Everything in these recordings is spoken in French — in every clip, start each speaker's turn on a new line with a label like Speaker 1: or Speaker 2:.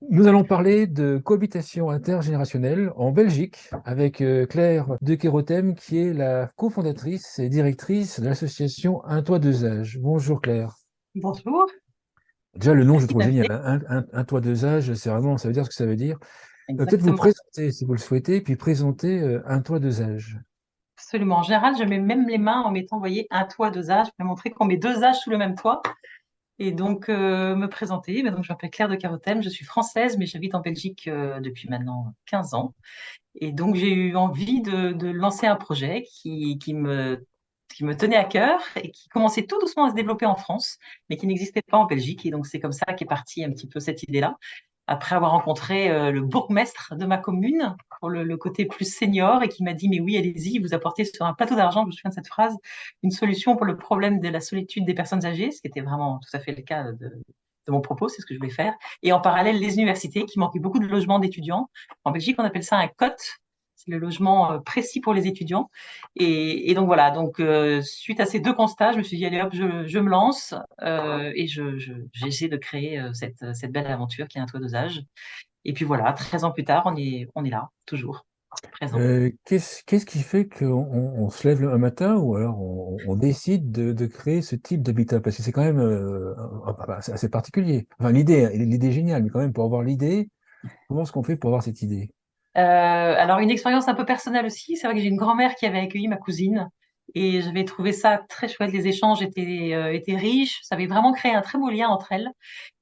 Speaker 1: Nous allons parler de cohabitation intergénérationnelle en Belgique avec Claire de Kerotem, qui est la cofondatrice et directrice de l'association Un Toit Deux Âges. Bonjour Claire.
Speaker 2: Bonjour,
Speaker 1: Déjà, le nom, je le
Speaker 2: merci de
Speaker 1: trouve génial,
Speaker 2: m'inviter.
Speaker 1: hein. Un toit deux âges, c'est vraiment, ça veut dire ce que ça veut dire. Peut-être vous
Speaker 2: Exactement,
Speaker 1: présenter, si vous le souhaitez, puis présenter Un Toit Deux Âges.
Speaker 2: absolument. En général, je mets même les mains en mettant, vous voyez, un toit, deux âges, pour montrer qu'on met deux âges sous le même toit. Et donc, me présenter. Donc, je m'appelle Claire de Carotème, je suis française, mais j'habite en Belgique depuis maintenant 15 ans. Et donc, j'ai eu envie de lancer un projet qui me tenait à cœur et qui commençait tout doucement à se développer en France, mais qui n'existait pas en Belgique. Et donc, c'est comme ça qu'est partie un petit peu cette idée-là. Après avoir rencontré le bourgmestre de ma commune pour le côté plus senior et qui m'a dit, mais oui, allez-y, vous apportez sur un plateau d'argent, je me souviens de cette phrase, une solution pour le problème de la solitude des personnes âgées, ce qui était vraiment tout à fait le cas de mon propos, c'est ce que je voulais faire. Et en parallèle, les universités, qui manquaient beaucoup de logements d'étudiants. En Belgique, on appelle ça un COT, c'est le logement précis pour les étudiants. Et donc voilà, donc suite à ces deux constats, je me suis dit, allez hop, je me lance et j'ai essayé de créer cette belle aventure qui est un toit dosage. Et puis voilà, 13 ans plus tard, on est là, toujours présent.
Speaker 1: Qu'est-ce qui fait qu'on se lève un matin ou alors on décide de créer ce type d'habitat? Parce que c'est quand même c'est assez particulier. Enfin, l'idée est géniale, mais quand même, pour avoir l'idée, comment est-ce qu'on fait pour avoir cette idée?
Speaker 2: Alors, une expérience un peu personnelle aussi. C'est vrai que j'ai une grand-mère qui avait accueilli ma cousine et j'avais trouvé ça très chouette. Les échanges étaient riches. Ça avait vraiment créé un très beau lien entre elles.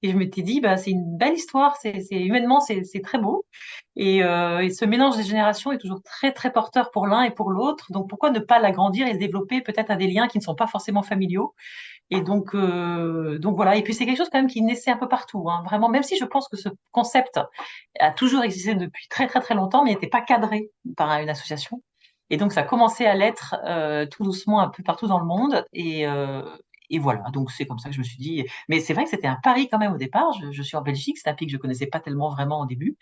Speaker 2: Et je m'étais dit, bah, c'est une belle histoire. Humainement, c'est très beau. Et ce mélange des générations est toujours très, très porteur pour l'un et pour l'autre. Donc, pourquoi ne pas l'agrandir et se développer peut-être à des liens qui ne sont pas forcément familiaux? Et donc voilà. Et puis c'est quelque chose quand même qui naissait un peu partout, hein. Vraiment, même si je pense que ce concept a toujours existé depuis très très très longtemps, mais n'était pas cadré par une association. Et donc ça a commencé à l'être tout doucement un peu partout dans le monde. Et voilà. Donc c'est comme ça que je me suis dit. Mais c'est vrai que c'était un pari quand même au départ. Je suis en Belgique, c'est un pays que je connaissais pas tellement vraiment au début.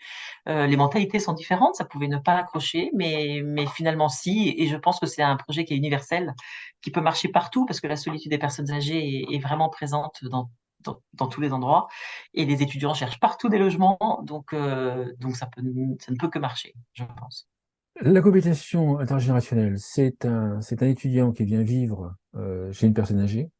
Speaker 2: Les mentalités sont différentes, ça pouvait ne pas accrocher, mais finalement si. Et je pense que c'est un projet qui est universel, qui peut marcher partout parce que la solitude des personnes âgées est vraiment présente dans tous les endroits. Et les étudiants cherchent partout des logements, donc ça ne peut que marcher, je pense.
Speaker 1: La cohabitation intergénérationnelle, c'est un étudiant qui vient vivre chez une personne âgée,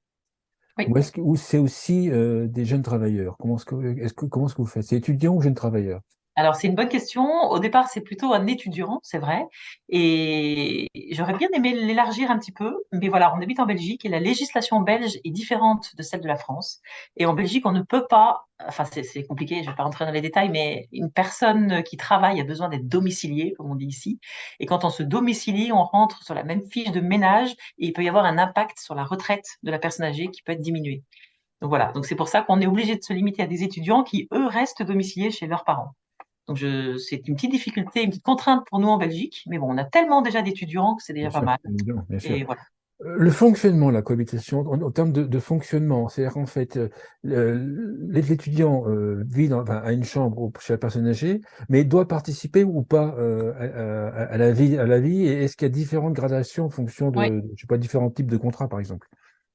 Speaker 2: Oui.
Speaker 1: ou c'est aussi des jeunes travailleurs? Comment est-ce que vous faites? C'est étudiant ou jeune travailleur?
Speaker 2: Alors, c'est une bonne question. Au départ, c'est plutôt un étudiant, c'est vrai. Et j'aurais bien aimé l'élargir un petit peu. Mais voilà, on habite en Belgique et la législation belge est différente de celle de la France. Et en Belgique, on ne peut pas, enfin, c'est compliqué, je ne vais pas rentrer dans les détails, mais une personne qui travaille a besoin d'être domiciliée, comme on dit ici. Et quand on se domicilie, on rentre sur la même fiche de ménage et il peut y avoir un impact sur la retraite de la personne âgée qui peut être diminuée. Donc voilà, donc c'est pour ça qu'on est obligé de se limiter à des étudiants qui, eux, restent domiciliés chez leurs parents. Donc, c'est une petite difficulté, une petite contrainte pour nous en Belgique, mais bon, on a tellement déjà d'étudiants que c'est
Speaker 1: Bien
Speaker 2: déjà pas
Speaker 1: sûr,
Speaker 2: mal.
Speaker 1: évidemment, bien sûr.
Speaker 2: Et voilà.
Speaker 1: Le fonctionnement, la cohabitation, en termes de fonctionnement, c'est-à-dire qu'en fait, l'étudiant vit enfin, à une chambre chez la personne âgée, mais doit participer ou pas à la vie, et est-ce qu'il y a différentes gradations en fonction
Speaker 2: Oui,
Speaker 1: je sais pas, différents types de contrats, par exemple?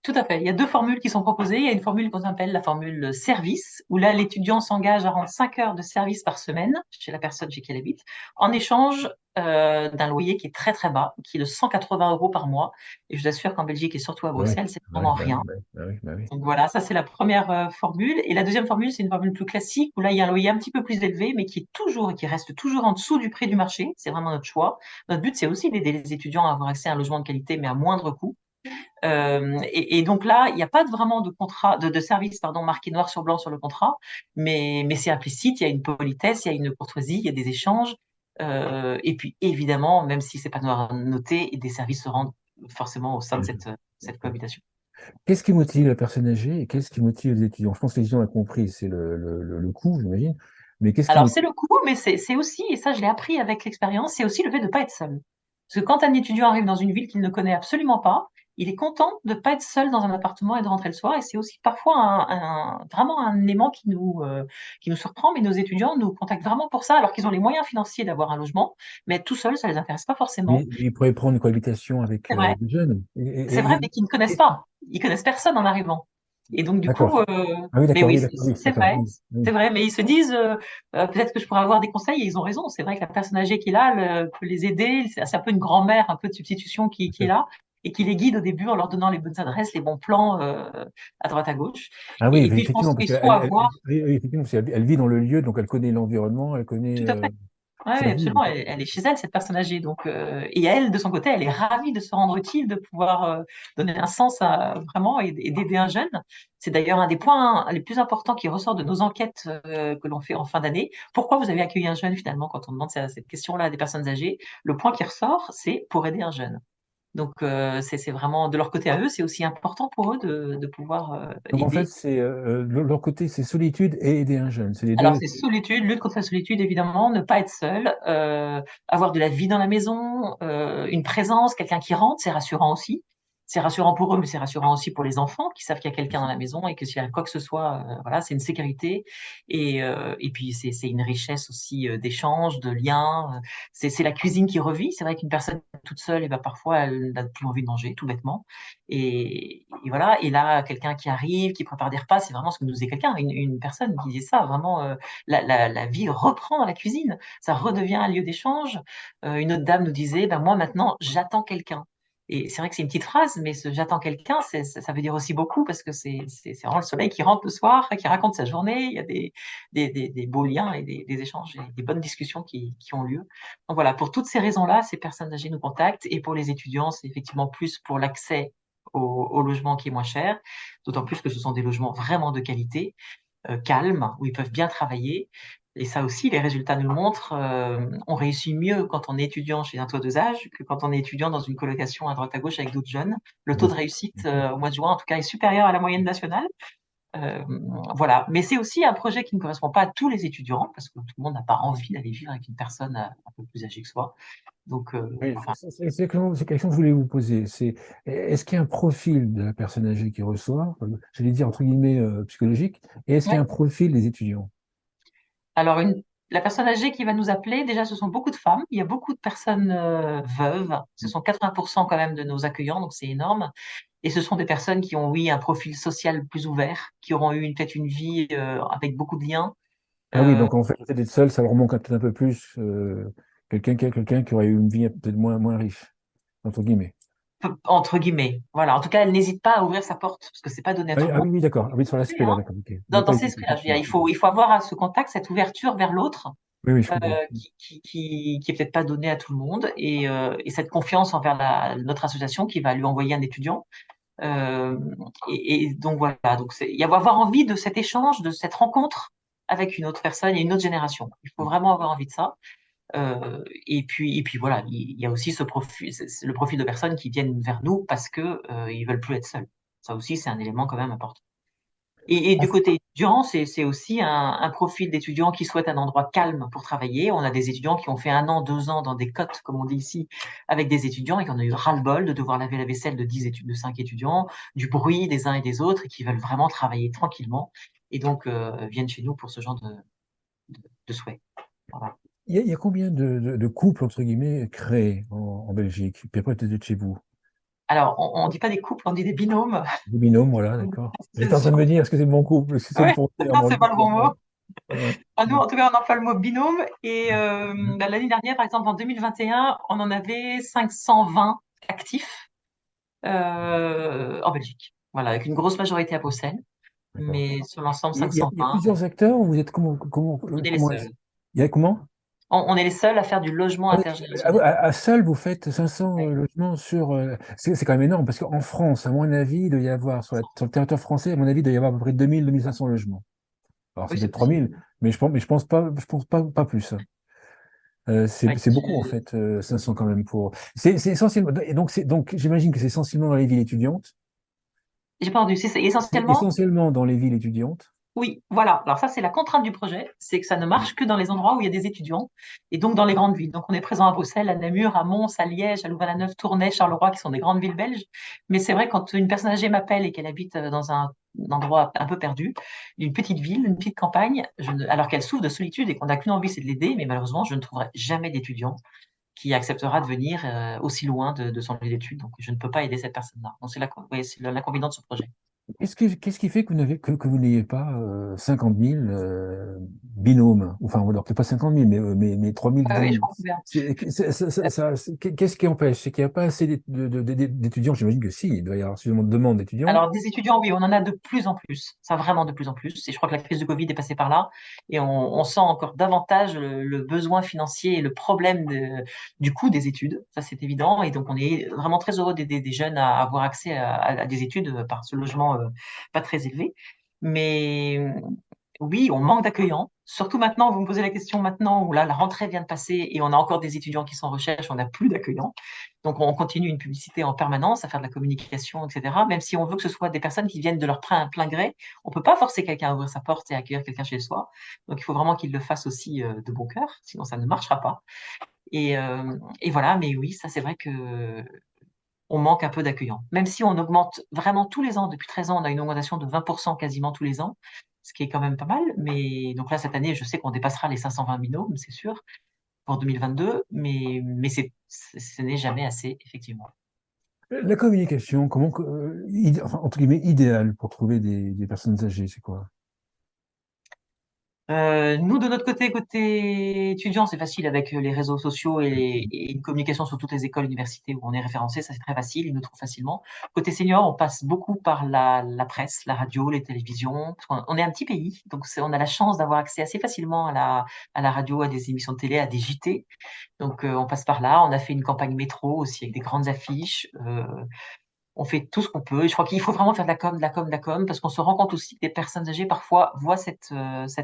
Speaker 2: tout à fait. Il y a deux formules qui sont proposées. Il y a une formule qu'on appelle la formule service, où là, l'étudiant s'engage à rendre 5 heures de service par semaine chez la personne chez qui elle habite, en échange d'un loyer qui est très très bas, qui est de 180 euros par mois. Et je vous assure qu'en Belgique et surtout à
Speaker 1: Ah oui,
Speaker 2: Bruxelles, c'est
Speaker 1: bah oui,
Speaker 2: vraiment
Speaker 1: bah oui,
Speaker 2: rien.
Speaker 1: bah oui, bah oui, bah oui.
Speaker 2: Donc voilà, ça c'est la première formule. Et la deuxième formule, c'est une formule plus classique où là, il y a un loyer un petit peu plus élevé, mais qui est toujours et qui reste toujours en dessous du prix du marché. C'est vraiment notre choix. Notre but, c'est aussi d'aider les étudiants à avoir accès à un logement de qualité, mais à moindre coût. Et donc là, il n'y a pas vraiment de contrat, de service, pardon, marqué noir sur blanc sur le contrat, mais c'est implicite. Il y a une politesse, il y a une courtoisie, il y a des échanges. Et puis évidemment, même si c'est pas noir noté, des services se rendent forcément au sein de
Speaker 1: Bien sûr, bien
Speaker 2: cette
Speaker 1: sûr.
Speaker 2: cohabitation.
Speaker 1: Qu'est-ce qui motive la personne âgée et qu'est-ce qui motive les étudiants? Je pense que les étudiants ont compris, c'est le coût, j'imagine, mais qu'est-ce qui
Speaker 2: Alors,
Speaker 1: motive?
Speaker 2: c'est le coût, mais c'est aussi, et ça, je l'ai appris avec l'expérience, c'est aussi le fait de ne pas être seul. Parce que quand un étudiant arrive dans une ville qu'il ne connaît absolument pas, il est content de ne pas être seul dans un appartement et de rentrer le soir. Et c'est aussi parfois vraiment un élément qui nous surprend, mais nos étudiants nous contactent vraiment pour ça, alors qu'ils ont les moyens financiers d'avoir un logement, mais être tout seul, ça ne les intéresse pas forcément.
Speaker 1: Mais ils pourraient prendre une cohabitation avec
Speaker 2: C'est vrai,
Speaker 1: des jeunes.
Speaker 2: c'est vrai, mais qu'ils ne connaissent
Speaker 1: Qu'est-ce qui-
Speaker 2: pas. Ils connaissent personne en arrivant. Et donc, du
Speaker 1: D'accord.
Speaker 2: coup,
Speaker 1: Ah oui,
Speaker 2: mais
Speaker 1: d'accord,
Speaker 2: oui,
Speaker 1: oui, d'accord, oui,
Speaker 2: c'est
Speaker 1: d'accord.
Speaker 2: vrai,
Speaker 1: Oui,
Speaker 2: c'est
Speaker 1: oui,
Speaker 2: vrai. Mais ils se disent, peut-être que je pourrais avoir des conseils, et ils ont raison. C'est vrai que la personne âgée qui est là peut les aider. C'est un peu une grand-mère, un peu de substitution
Speaker 1: bien
Speaker 2: qui est
Speaker 1: sûr.
Speaker 2: là et qui les guide au début en leur donnant les bonnes adresses, les bons plans, à droite à gauche.
Speaker 1: Ah oui,
Speaker 2: Et puis, je pense
Speaker 1: effectivement, parce
Speaker 2: qu'il
Speaker 1: qu'faut
Speaker 2: avoir,
Speaker 1: oui, oui, effectivement, parce qu'elle vit dans le lieu, donc elle connaît l'environnement, elle connaît
Speaker 2: tout à fait.
Speaker 1: sa
Speaker 2: Ouais,
Speaker 1: vie.
Speaker 2: absolument. Elle est chez elle, cette personne âgée. Donc, et elle, de son côté, elle est ravie de se rendre utile, de pouvoir donner un sens à vraiment et d'aider un jeune. C'est d'ailleurs un des points les plus importants qui ressort de nos enquêtes que l'on fait en fin d'année. Pourquoi vous avez accueilli un jeune finalement quand on demande cette question-là à des personnes âgées? Le point qui ressort, c'est pour aider un jeune. Donc, c'est vraiment de leur côté à eux, c'est aussi important pour eux de pouvoir
Speaker 1: Donc en fait,
Speaker 2: aider.
Speaker 1: c'est leur côté, c'est solitude et aider un jeune. C'est les
Speaker 2: Alors,
Speaker 1: deux.
Speaker 2: c'est solitude, lutte contre la solitude, évidemment, ne pas être seul, avoir de la vie dans la maison, une présence, quelqu'un qui rentre, c'est rassurant aussi. C'est rassurant pour eux, mais c'est rassurant aussi pour les enfants qui savent qu'il y a quelqu'un dans la maison et que s'il y a quoi que ce soit, voilà, c'est une sécurité. Et puis, c'est une richesse aussi d'échanges, de liens. C'est la cuisine qui revit. C'est vrai qu'une personne toute seule, et ben, parfois, elle n'a plus envie de manger, tout bêtement. Et voilà. Et là, quelqu'un qui arrive, qui prépare des repas, c'est vraiment ce que nous disait quelqu'un, une personne qui disait ça, vraiment, la vie reprend dans la cuisine. Ça redevient un lieu d'échange. Une autre dame nous disait, ben moi maintenant, j'attends quelqu'un. Et c'est vrai que c'est une petite phrase, mais ce j'attends quelqu'un, ça veut dire aussi beaucoup parce que c'est vraiment le soleil qui rentre le soir, qui raconte sa journée. Il y a des beaux liens et des échanges et des bonnes discussions qui ont lieu. Donc voilà, pour toutes ces raisons-là, ces personnes âgées nous contactent. Et pour les étudiants, c'est effectivement plus pour l'accès au logement qui est moins cher, d'autant plus que ce sont des logements vraiment de qualité, calmes, où ils peuvent bien travailler. Et ça aussi, les résultats nous le montrent, on réussit mieux quand on est étudiant chez un taux 2 âge que quand on est étudiant dans une colocation à droite à gauche avec d'autres jeunes. Le taux
Speaker 1: Bien
Speaker 2: de
Speaker 1: sûr.
Speaker 2: réussite au mois de juin, en tout cas, est supérieur à la moyenne nationale. Euh, voilà. Mais c'est aussi un projet qui ne correspond pas à tous les étudiants, parce que tout le monde n'a pas envie d'aller vivre avec une personne un peu plus âgée que soi. Donc,
Speaker 1: Oui,
Speaker 2: enfin,
Speaker 1: c'est quelque chose que je voulais vous poser. C'est est-ce qu'il y a un profil de la personne âgée qui reçoit, j'allais dire entre guillemets psychologique, et est-ce qu'il y a
Speaker 2: ouais.
Speaker 1: un profil des étudiants?
Speaker 2: Alors, la personne âgée qui va nous appeler, déjà, ce sont beaucoup de femmes. Il y a beaucoup de personnes veuves. Ce sont 80% quand même de nos accueillants, donc c'est énorme. Et ce sont des personnes qui ont, oui, un profil social plus ouvert, qui auront eu peut-être une vie avec beaucoup de liens.
Speaker 1: Ah oui,
Speaker 2: Euh,
Speaker 1: donc en fait, le fait d'être seul, ça leur manque peut-être un peu plus quelqu'un qui aurait eu une vie peut-être moins riche, entre guillemets.
Speaker 2: Entre guillemets. Voilà. En tout cas, elle n'hésite pas à ouvrir sa porte, parce que c'est pas donné à
Speaker 1: Ah
Speaker 2: tout
Speaker 1: oui,
Speaker 2: le
Speaker 1: ah
Speaker 2: monde.
Speaker 1: oui, oui, d'accord. Ah oui, sur
Speaker 2: Oui,
Speaker 1: l'aspect là,
Speaker 2: hein.
Speaker 1: d'accord. Ok. Il doit
Speaker 2: Dans
Speaker 1: pas
Speaker 2: ces
Speaker 1: être.
Speaker 2: esprits-là, je veux dire, il faut avoir ce contact, cette ouverture vers l'autre,
Speaker 1: Oui, oui, je comprends.
Speaker 2: qui est peut-être pas donnée à tout le monde, et cette confiance envers notre association qui va lui envoyer un étudiant. Euh, et donc voilà, donc il y avoir envie de cet échange, de cette rencontre avec une autre personne et une autre génération. Il faut vraiment avoir envie de ça. Et puis voilà, il y a aussi ce profil, c'est le profil de personnes qui viennent vers nous parce que ils veulent plus être seuls. Ça aussi, c'est un élément quand même important. Et
Speaker 1: En
Speaker 2: du côté étudiant, c'est aussi un profil d'étudiants qui souhaitent un endroit calme pour travailler. On a des étudiants qui ont fait 1 an, 2 ans dans des cotes, comme on dit ici, avec des étudiants et qui en ont eu ras-le-bol de devoir laver la vaisselle de 10 études, de 5 étudiants, du bruit des uns et des autres et qui veulent vraiment travailler tranquillement et donc viennent chez nous pour ce genre de souhait. Voilà.
Speaker 1: il y a combien de couples, entre guillemets, créés en Belgique? Puis après, peut-être chez vous.
Speaker 2: Alors, on ne dit pas des couples, on dit des binômes.
Speaker 1: Des binômes, voilà, d'accord. J'étais en
Speaker 2: C'est
Speaker 1: train de me dire, est-ce que c'est le bon couple? Est-ce que c'est le
Speaker 2: ouais,
Speaker 1: bon terme?
Speaker 2: non, c'est pas le bon mot.
Speaker 1: Ouais.
Speaker 2: Nous, en tout cas, on emploie le mot binôme. Et bah, l'année dernière, par exemple, en 2021, on en avait 520 actifs en Belgique. Voilà, avec une grosse majorité à Bruxelles.
Speaker 1: D'accord.
Speaker 2: Mais sur l'ensemble,
Speaker 1: Il y a
Speaker 2: 520.
Speaker 1: plusieurs acteurs ou vous êtes
Speaker 2: On est les
Speaker 1: comment
Speaker 2: seuls.
Speaker 1: il y a comment?
Speaker 2: On est les seuls à faire du logement
Speaker 1: Ah oui,
Speaker 2: intergénérationnel.
Speaker 1: à seul, vous faites 500
Speaker 2: Ouais,
Speaker 1: logements sur. C'est quand même énorme parce qu'en France, à mon avis, il doit y avoir, sur le territoire français, à mon avis, il doit y avoir à peu près 2 000 2 500 logements. Alors, c'est
Speaker 2: oui, c'est
Speaker 1: peut-être 3 000
Speaker 2: possible.
Speaker 1: mais je pense pas plus.
Speaker 2: Ouais,
Speaker 1: C'est beaucoup, en fait, 500 quand même pour. C'est essentiellement. Et donc, j'imagine que c'est essentiellement dans les villes étudiantes.
Speaker 2: j'ai pas entendu. C'est
Speaker 1: C'est
Speaker 2: essentiellement.
Speaker 1: essentiellement dans les villes étudiantes.
Speaker 2: Oui, voilà. Alors ça, c'est la contrainte du projet, c'est que ça ne marche que dans les endroits où il y a des étudiants et donc dans les grandes villes. Donc on est présent à Bruxelles, à Namur, à Mons, à Liège, à Louvain-la-Neuve, Tournai, Charleroi, qui sont des grandes villes belges. Mais c'est vrai, quand une personne âgée m'appelle et qu'elle habite dans un endroit un peu perdu, une petite ville, une petite campagne, alors qu'elle souffre de solitude et qu'on n'a qu'une envie, c'est de l'aider, mais malheureusement, je ne trouverai jamais d'étudiant qui acceptera de venir aussi loin de son lieu d'études. Donc je ne peux pas aider cette personne-là. Donc c'est l'inconvénient de ce projet.
Speaker 1: Qu'est-ce qui fait que vous n'ayez pas 50 000 binômes? Enfin, alors peut-être pas 50 000, mais 3 000
Speaker 2: Oui, je
Speaker 1: binômes.
Speaker 2: comprends bien.
Speaker 1: Qu'est-ce qui empêche? C'est qu'il n'y a pas assez d'étudiants. J'imagine que si, il doit y avoir suffisamment de demandes d'étudiants.
Speaker 2: Alors, des étudiants, oui, on en a de plus en plus. Ça, vraiment de plus en plus. Et je crois que la crise du Covid est passée par là. Et on sent encore davantage le besoin financier et le problème du coût des études. Ça, c'est évident. Et donc, on est vraiment très heureux d'aider des jeunes à avoir accès à des études par ce logement pas très élevé. Mais oui, on manque d'accueillants. Surtout maintenant, vous me posez la question maintenant où là, la rentrée vient de passer et on a encore des étudiants qui sont en recherche, on n'a plus d'accueillants. Donc, on continue une publicité en permanence, à faire de la communication, etc. Même si on veut que ce soit des personnes qui viennent de leur plein gré, on peut pas forcer quelqu'un à ouvrir sa porte et accueillir quelqu'un chez soi. Donc, il faut vraiment qu'il le fasse aussi de bon cœur, sinon ça ne marchera pas. Et voilà, mais oui, ça c'est vrai que on manque un peu d'accueillants. Même si on augmente vraiment tous les ans, depuis 13 ans, on a une augmentation de 20% quasiment tous les ans, ce qui est quand même pas mal. Mais donc là, cette année, je sais qu'on dépassera les 520 binômes, c'est sûr, pour 2022, mais ce n'est jamais assez, effectivement.
Speaker 1: La communication, enfin, entre guillemets, idéale pour trouver des personnes âgées, c'est quoi?
Speaker 2: Nous, de notre côté, côté étudiant, c'est facile avec les réseaux sociaux et une communication sur toutes les écoles, universités où on est référencé, ça c'est très facile, ils nous trouvent facilement. Côté senior, on passe beaucoup par la presse, la radio, les télévisions. Parce qu'on est un petit pays, donc on a la chance d'avoir accès assez facilement à la radio, à des émissions de télé, à des JT. Donc on passe par là. On a fait une campagne métro aussi avec des grandes affiches. On fait tout ce qu'on peut. Et je crois qu'il faut vraiment faire de la com, de la com, de la com, parce qu'on se rend compte aussi que des personnes âgées parfois voient cette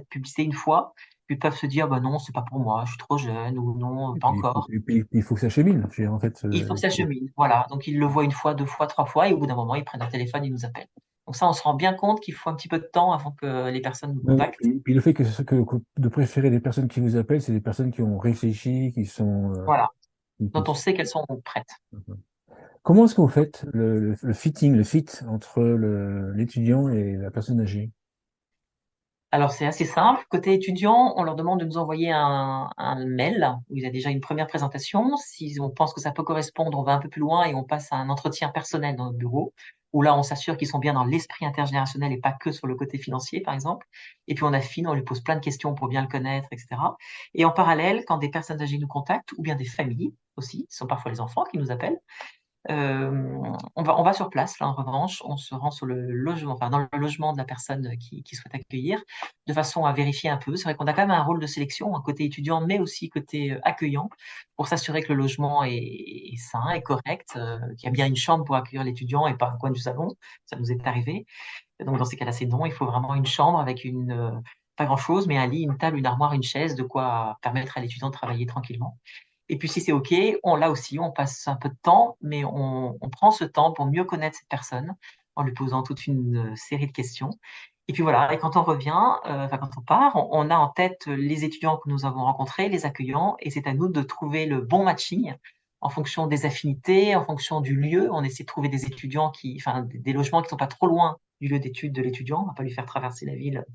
Speaker 2: publicité une fois, puis peuvent se dire, bah non, c'est pas pour moi, je suis trop jeune, ou non,
Speaker 1: Et
Speaker 2: pas
Speaker 1: puis,
Speaker 2: encore.
Speaker 1: il faut que ça chemine. Je veux dire, en fait,
Speaker 2: Il faut que ça chemine. Voilà. Donc ils le voient une fois, deux fois, trois fois, et au bout d'un moment, ils prennent leur téléphone, ils nous appellent. Donc ça, on se rend bien compte qu'il faut un petit peu de temps avant que les personnes nous
Speaker 1: oui,
Speaker 2: contactent.
Speaker 1: puis le fait de préférer les personnes qui vous appellent, c'est des personnes qui ont réfléchi, qui sont.
Speaker 2: Voilà.
Speaker 1: Qui-
Speaker 2: Dont
Speaker 1: qui-
Speaker 2: on sait qu'elles sont prêtes.
Speaker 1: Comment est-ce que vous faites le fitting, le fit entre l'étudiant et la personne âgée?
Speaker 2: Alors, c'est assez simple. Côté étudiant, on leur demande de nous envoyer un mail où il y a déjà une première présentation. Si on pense que ça peut correspondre, on va un peu plus loin et on passe à un entretien personnel dans notre bureau, où là, on s'assure qu'ils sont bien dans l'esprit intergénérationnel et pas que sur le côté financier, par exemple. Et puis, on affine, on lui pose plein de questions pour bien le connaître, etc. Et en parallèle, quand des personnes âgées nous contactent, ou bien des familles aussi, ce sont parfois les enfants qui nous appellent, on va sur place, là, en revanche, on se rend sur le logement, enfin, dans le logement de la personne qui souhaite accueillir, de façon à vérifier un peu. C'est vrai qu'on a quand même un rôle de sélection, un côté étudiant, mais aussi côté accueillant, pour s'assurer que le logement est sain, est correct, qu'il y a bien une chambre pour accueillir l'étudiant et pas un coin du salon. Ça nous est arrivé. Donc, dans ces cas-là, c'est non. Il faut vraiment une chambre avec pas grand-chose, mais un lit, une table, une armoire, une chaise, de quoi permettre à l'étudiant de travailler tranquillement. Et puis si c'est OK, là aussi, on passe un peu de temps, mais on prend ce temps pour mieux connaître cette personne en lui posant toute une série de questions. Et puis voilà, et quand on revient, enfin quand on part, on a en tête les étudiants que nous avons rencontrés, les accueillants, et c'est à nous de trouver le bon matching en fonction des affinités, en fonction du lieu. On essaie de trouver des étudiants enfin des logements qui ne sont pas trop loin du lieu d'études de l'étudiant. On ne va pas lui faire traverser la ville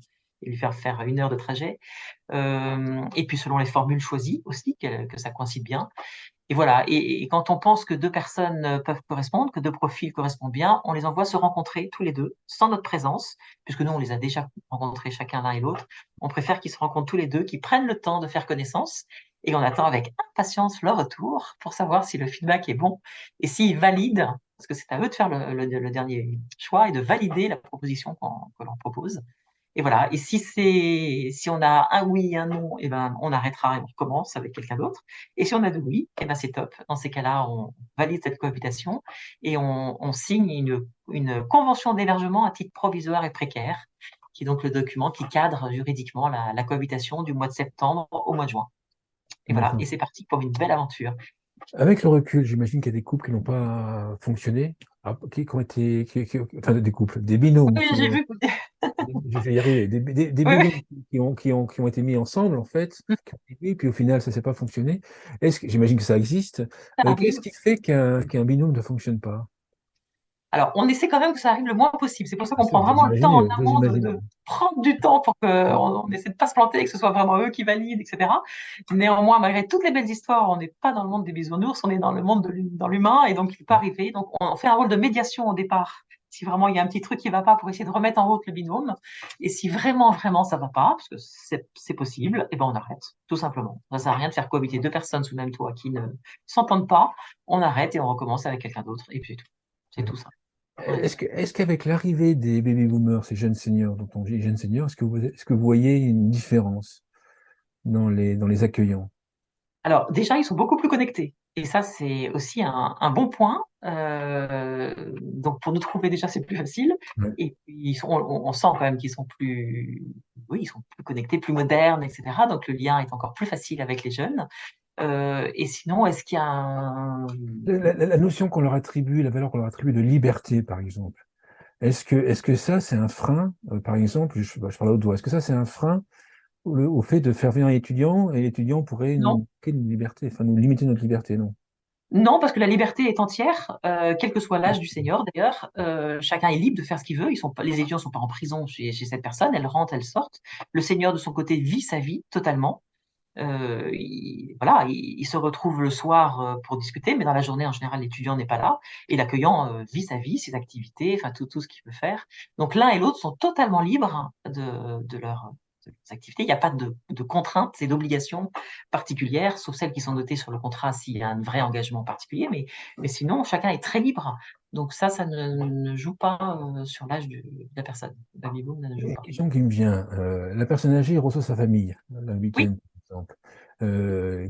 Speaker 2: et lui faire 1 heure de trajet. Et puis selon les formules choisies aussi, que ça coïncide bien. Et voilà. Et quand on pense que deux personnes peuvent correspondre, que deux profils correspondent bien, on les envoie se rencontrer tous les deux, sans notre présence, puisque nous, on les a déjà rencontrés chacun l'un et l'autre. On préfère qu'ils se rencontrent tous les deux, qu'ils prennent le temps de faire connaissance, et on attend avec impatience leur retour pour savoir si le feedback est bon et s'ils valident, parce que c'est à eux de faire le dernier choix et de valider la proposition que l'on propose. Et voilà. Et si on a un oui et un non, et ben, on arrêtera et on recommence avec quelqu'un d'autre. Et si on a deux oui, et ben, c'est top. Dans ces cas-là, on valide cette cohabitation et on signe une convention d'hébergement à titre provisoire et précaire, qui est donc le document qui cadre juridiquement la cohabitation du mois de septembre au mois de juin. Et voilà. Et
Speaker 1: D'accord.
Speaker 2: c'est parti pour une belle aventure.
Speaker 1: Avec le recul, j'imagine qu'il y a des couples qui n'ont pas fonctionné, qui ont été, enfin des couples, des binômes
Speaker 2: Oui,
Speaker 1: qui
Speaker 2: j'ai
Speaker 1: ont,
Speaker 2: vu.
Speaker 1: je vais y arriver, des
Speaker 2: Oui,
Speaker 1: binômes
Speaker 2: oui.
Speaker 1: qui ont été mis ensemble en fait, qui ont été mis, puis au final ça s'est pas fonctionné. J'imagine que ça existe.
Speaker 2: Ça
Speaker 1: Qu'est-ce
Speaker 2: arrive.
Speaker 1: qui fait qu'un binôme ne fonctionne pas?
Speaker 2: Alors, on essaie quand même que ça arrive le moins possible. C'est pour ça
Speaker 1: Bien
Speaker 2: qu'on
Speaker 1: sûr,
Speaker 2: prend vraiment le temps en
Speaker 1: j'ose
Speaker 2: amont
Speaker 1: imaginer.
Speaker 2: de prendre du temps pour qu'on essaie de pas se planter, que ce soit vraiment eux qui valident, etc. Néanmoins, malgré toutes les belles histoires, on n'est pas dans le monde des bisounours, on est dans le monde dans l'humain, et donc il peut arriver. Donc, on fait un rôle de médiation au départ si vraiment il y a un petit truc qui va pas pour essayer de remettre en route le binôme. Et si vraiment, vraiment ça va pas, parce que c'est possible, et ben on arrête, tout simplement. Ça sert à rien de faire cohabiter deux personnes sous le même toit qui ne s'entendent pas. On arrête et on recommence avec quelqu'un d'autre, et puis c'est tout. C'est tout ça. Ouais.
Speaker 1: Est-ce qu'avec l'arrivée des baby boomers, ces jeunes seniors dont on dit jeunes seniors, est-ce que vous voyez une différence dans les accueillants?
Speaker 2: Alors, déjà, ils sont beaucoup plus connectés. Et ça, c'est aussi un bon point. Donc, pour nous trouver, déjà, c'est plus facile.
Speaker 1: Ouais.
Speaker 2: Et puis, on sent quand même qu'ils sont plus, oui, ils sont plus connectés, plus modernes, etc. Donc, le lien est encore plus facile avec les jeunes. Et sinon, est-ce qu'il y a un...
Speaker 1: La notion qu'on leur attribue, la valeur qu'on leur attribue de liberté, par exemple, est-ce que ça, c'est un frein, par exemple, je parle à haute voix, est-ce que ça, c'est un frein au fait de faire venir un étudiant et l'étudiant pourrait
Speaker 2: Non.
Speaker 1: nous manquer de liberté, enfin nous limiter notre liberté, non?
Speaker 2: Non, parce que la liberté est entière, quel que soit l'âge du senior d'ailleurs. Chacun est libre de faire ce qu'il veut. Les étudiants ne sont pas en prison chez cette personne. Elles rentrent, elles sortent. Le senior, de son côté, vit sa vie totalement. Voilà, il se retrouve le soir pour discuter, mais dans la journée, en général, l'étudiant n'est pas là. Et l'accueillant vit sa vie, ses activités, enfin tout ce qu'il peut faire. Donc l'un et l'autre sont totalement libres de leurs activités. Il n'y a pas de contraintes et d'obligations particulières, sauf celles qui sont notées sur le contrat s'il y a un vrai engagement particulier. Mais sinon, chacun est très libre. Donc ça ne joue pas sur l'âge de la personne. Le baby boom ne joue
Speaker 1: Une
Speaker 2: pas.
Speaker 1: question qui me vient, la personne âgée reçoit sa famille le
Speaker 2: Oui,
Speaker 1: week-end, par exemple.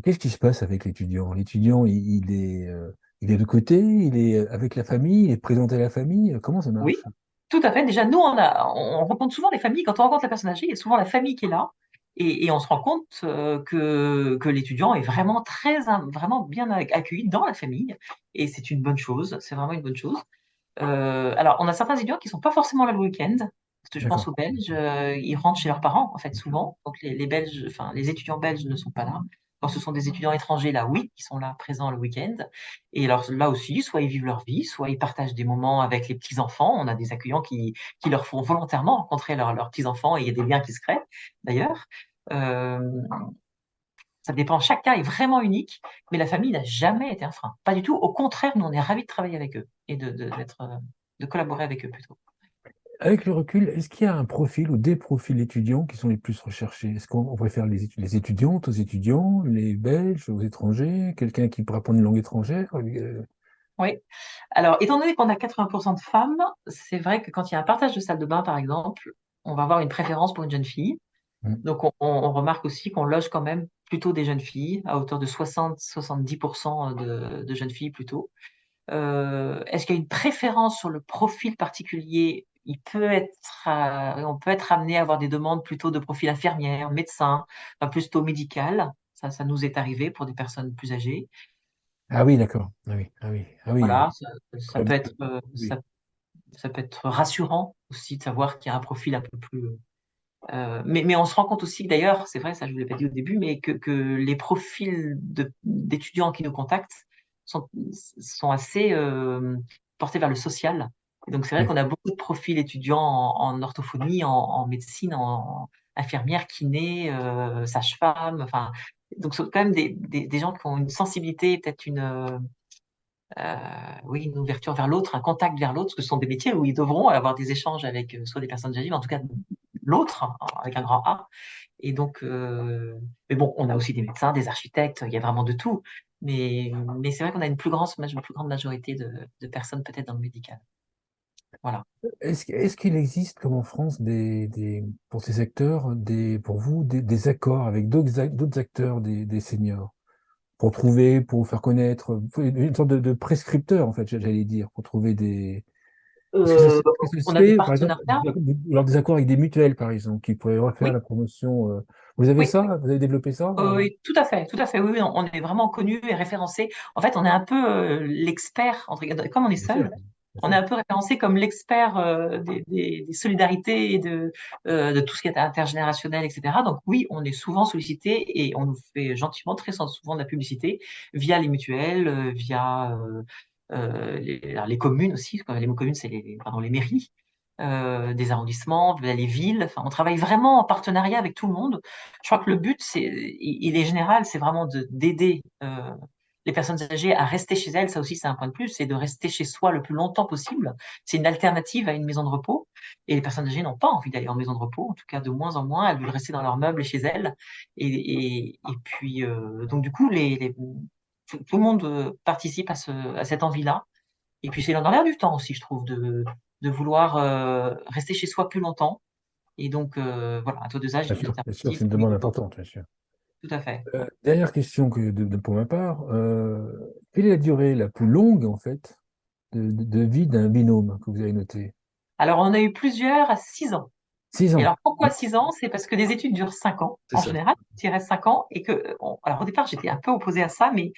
Speaker 1: Qu'est-ce qui se passe avec l'étudiant? L'étudiant, il est de côté, il est avec la famille, il est présenté à la famille, comment ça
Speaker 2: oui.
Speaker 1: marche?
Speaker 2: Tout à fait. Déjà, nous, on rencontre souvent les familles. Quand on rencontre la personne âgée, il y a souvent la famille qui est là. Et on se rend compte que l'étudiant est vraiment vraiment bien accueilli dans la famille. Et c'est une bonne chose. C'est vraiment une bonne chose. Alors, on a certains étudiants qui sont pas forcément là le week-end. Parce que je pense
Speaker 1: D'accord.
Speaker 2: aux Belges, ils rentrent chez leurs parents, en fait, souvent. Donc, les Belges, enfin, les étudiants belges ne sont pas là. Quand ce sont des étudiants étrangers, là, oui, qui sont là, présents le week-end. Et alors, là aussi, soit ils vivent leur vie, soit ils partagent des moments avec les petits-enfants. On a des accueillants qui leur font volontairement rencontrer leurs petits-enfants et il y a des liens qui se créent, d'ailleurs. Euh, Ça dépend, chaque cas est vraiment unique, mais la famille n'a jamais été un frein. Pas du tout. Au contraire, nous, on est ravis de travailler avec eux et de collaborer avec eux plutôt.
Speaker 1: Avec le recul, est-ce qu'il y a un profil ou des profils étudiants qui sont les plus recherchés? Est-ce qu'on préfère les étudiantes aux étudiants, les Belges aux étrangers, quelqu'un qui peut apprendre une langue étrangère?
Speaker 2: Oui. Alors, étant donné qu'on a 80% de femmes, c'est vrai que quand il y a un partage de salle de bain, par exemple, on va avoir une préférence pour une jeune fille.
Speaker 1: Hmm.
Speaker 2: Donc, on remarque aussi qu'on loge quand même plutôt des jeunes filles, à hauteur de 60-70% de jeunes filles plutôt. Est-ce qu'il y a une préférence sur le profil particulier? On peut être amené à avoir des demandes plutôt de profil infirmière, médecin, enfin, plutôt médical. Ça nous est arrivé pour des personnes plus âgées.
Speaker 1: Ah oui, d'accord. Ah oui, ah oui, ah oui.
Speaker 2: Voilà, ça
Speaker 1: Très
Speaker 2: peut
Speaker 1: bien.
Speaker 2: être,
Speaker 1: Oui.
Speaker 2: ça peut être rassurant aussi de savoir qu'il y a un profil un peu plus. Mais on se rend compte aussi, d'ailleurs, c'est vrai, ça je ne vous l'ai pas dit au début, mais que les profils d'étudiants qui nous contactent sont, sont assez portés vers le social. Et donc c'est vrai qu'on
Speaker 1: D'accord.
Speaker 2: a beaucoup de profils étudiants en orthophonie, en médecine, en infirmière, kiné, sage-femme. Enfin, donc ce sont quand même des gens qui ont une sensibilité, peut-être oui, une ouverture vers l'autre, un contact vers l'autre, parce que ce sont des métiers où ils devront avoir des échanges avec soit des personnes âgées, mais en tout cas l'autre, hein, avec un grand A. Et donc, mais bon, on a aussi des médecins, des architectes, il y a vraiment de tout. Mais c'est vrai qu'on a une plus grande majorité de personnes peut-être dans le médical. Voilà.
Speaker 1: Est-ce qu'il existe, comme en France, pour ces secteurs, pour vous, des accords avec d'autres acteurs des seniors pour trouver, pour vous faire connaître, une sorte de prescripteur, en fait, j'allais dire, pour trouver des.
Speaker 2: Euh,
Speaker 1: Est-ce que ça se
Speaker 2: on a des
Speaker 1: fait, par exemple,
Speaker 2: partenariats.
Speaker 1: lors des accords avec des mutuelles, par exemple, qui pourraient refaire
Speaker 2: Oui,
Speaker 1: la promotion. Vous avez
Speaker 2: oui,
Speaker 1: ça? Vous avez développé ça?
Speaker 2: oui, tout à fait, tout à fait. Oui, oui, on est vraiment connu et référencé. En fait, on est un peu l'expert, comme on est
Speaker 1: Bien sûr,
Speaker 2: seul,
Speaker 1: bien
Speaker 2: on est
Speaker 1: sûr.
Speaker 2: un peu référencé comme l'expert des solidarités et de tout ce qui est intergénérationnel, etc. Donc oui, on est souvent sollicité et on nous fait gentiment, très souvent de la publicité via les mutuelles, via alors, les communes aussi. Les communes, c'est pardon, les mairies. Des arrondissements, via les villes. Enfin, on travaille vraiment en partenariat avec tout le monde. Je crois que le but, il est général, c'est vraiment d'aider les personnes âgées à rester chez elles. Ça aussi, c'est un point de plus, c'est de rester chez soi le plus longtemps possible. C'est une alternative à une maison de repos. Et les personnes âgées n'ont pas envie d'aller en maison de repos, en tout cas de moins en moins. Elles veulent rester dans leurs meubles et chez elles. Et puis, donc du coup, tout le monde participe à cette envie-là. Et puis c'est dans l'air du temps aussi, je trouve, de vouloir rester chez soi plus longtemps. Et donc, voilà, un taux d'usage est une
Speaker 1: Bien sûr,
Speaker 2: alternative.
Speaker 1: c'est une
Speaker 2: Oui,
Speaker 1: demande importante, bien sûr.
Speaker 2: tout à fait.
Speaker 1: Dernière question pour ma part. Quelle est la durée la plus longue, en fait, de vie d'un binôme que vous avez noté?
Speaker 2: Alors, on a eu plusieurs à 6 ans.
Speaker 1: 6
Speaker 2: Et
Speaker 1: ans.
Speaker 2: alors, pourquoi 6 ans? C'est parce que des études durent 5 ans,
Speaker 1: C'est
Speaker 2: en
Speaker 1: ça.
Speaker 2: général, il reste 5 ans, et que, alors au départ, j'étais un peu opposée à ça, mais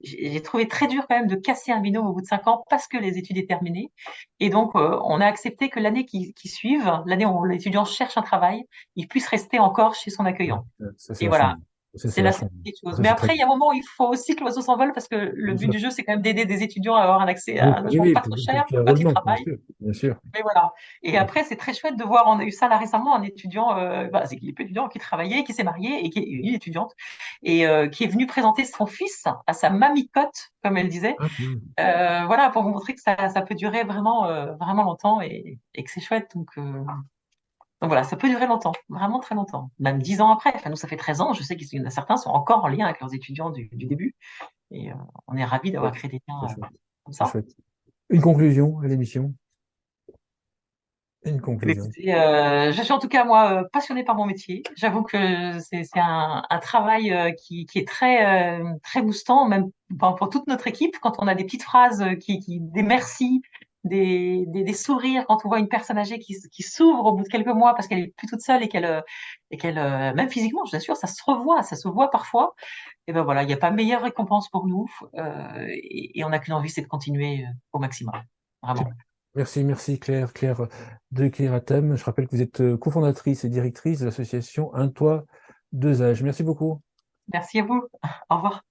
Speaker 2: j'ai trouvé très dur quand même de casser un binôme au bout de 5 ans parce que les études étaient terminées. Et donc, on a accepté que l'année qui suive, l'année où l'étudiant cherche un travail, il puisse rester encore chez son
Speaker 1: Ouais,
Speaker 2: accueillant.
Speaker 1: ça, c'est
Speaker 2: Et voilà,
Speaker 1: vachement bien. Ça,
Speaker 2: c'est
Speaker 1: c'est
Speaker 2: la
Speaker 1: vachement
Speaker 2: simple
Speaker 1: bien.
Speaker 2: des choses.
Speaker 1: Ça,
Speaker 2: Mais
Speaker 1: c'est très
Speaker 2: après, il
Speaker 1: bien.
Speaker 2: y a un moment où il faut aussi que l'oiseau s'envole parce que le
Speaker 1: Bien
Speaker 2: but
Speaker 1: sûr.
Speaker 2: du jeu, c'est quand même d'aider des étudiants à avoir un accès
Speaker 1: Oui,
Speaker 2: à un
Speaker 1: oui,
Speaker 2: logement
Speaker 1: oui,
Speaker 2: pas trop cher
Speaker 1: puis
Speaker 2: pour
Speaker 1: un
Speaker 2: ceux qui
Speaker 1: roulement, bien
Speaker 2: travaillent.
Speaker 1: sûr. Bien sûr.
Speaker 2: Mais voilà. Et après, c'est très chouette de voir, on a eu ça là récemment, un étudiant, c'est qu'il est pas étudiant, qui travaillait, qui s'est marié et qui est une étudiante, et qui est venu présenter son fils à sa mamicote, comme elle disait.
Speaker 1: Ah, bien.
Speaker 2: Voilà, pour vous montrer que ça peut durer vraiment, vraiment longtemps et que c'est chouette. Donc voilà, ça peut durer longtemps, vraiment très longtemps. Même 10 ans après. Enfin, nous, ça fait 13 ans. Je sais qu'il y en a certains sont encore en lien avec leurs étudiants du début. Et on est ravis d'avoir
Speaker 1: Chouette.
Speaker 2: créé des
Speaker 1: C'est
Speaker 2: liens
Speaker 1: chouette.
Speaker 2: comme
Speaker 1: C'est
Speaker 2: ça.
Speaker 1: chouette. Une conclusion à l'émission. Une
Speaker 2: Eh bien,
Speaker 1: conclusion.
Speaker 2: écoutez, je suis en tout cas, moi, passionnée par mon métier. J'avoue que c'est un travail qui est très, très boostant, même pour toute notre équipe, quand on a des petites phrases, des merci, des sourires, quand on voit une personne âgée qui s'ouvre au bout de quelques mois parce qu'elle est plus toute seule et qu'elle, même physiquement, je vous assure, ça se voit parfois. Et ben voilà, il n'y a pas meilleure récompense pour nous, et on n'a qu'une envie, c'est de continuer au maximum. Vraiment.
Speaker 1: Merci, merci Claire, Claire de Clairatem. Je rappelle que vous êtes cofondatrice et directrice de l'association Un Toit, Deux Âges. Merci beaucoup.
Speaker 2: Merci à vous. Au revoir.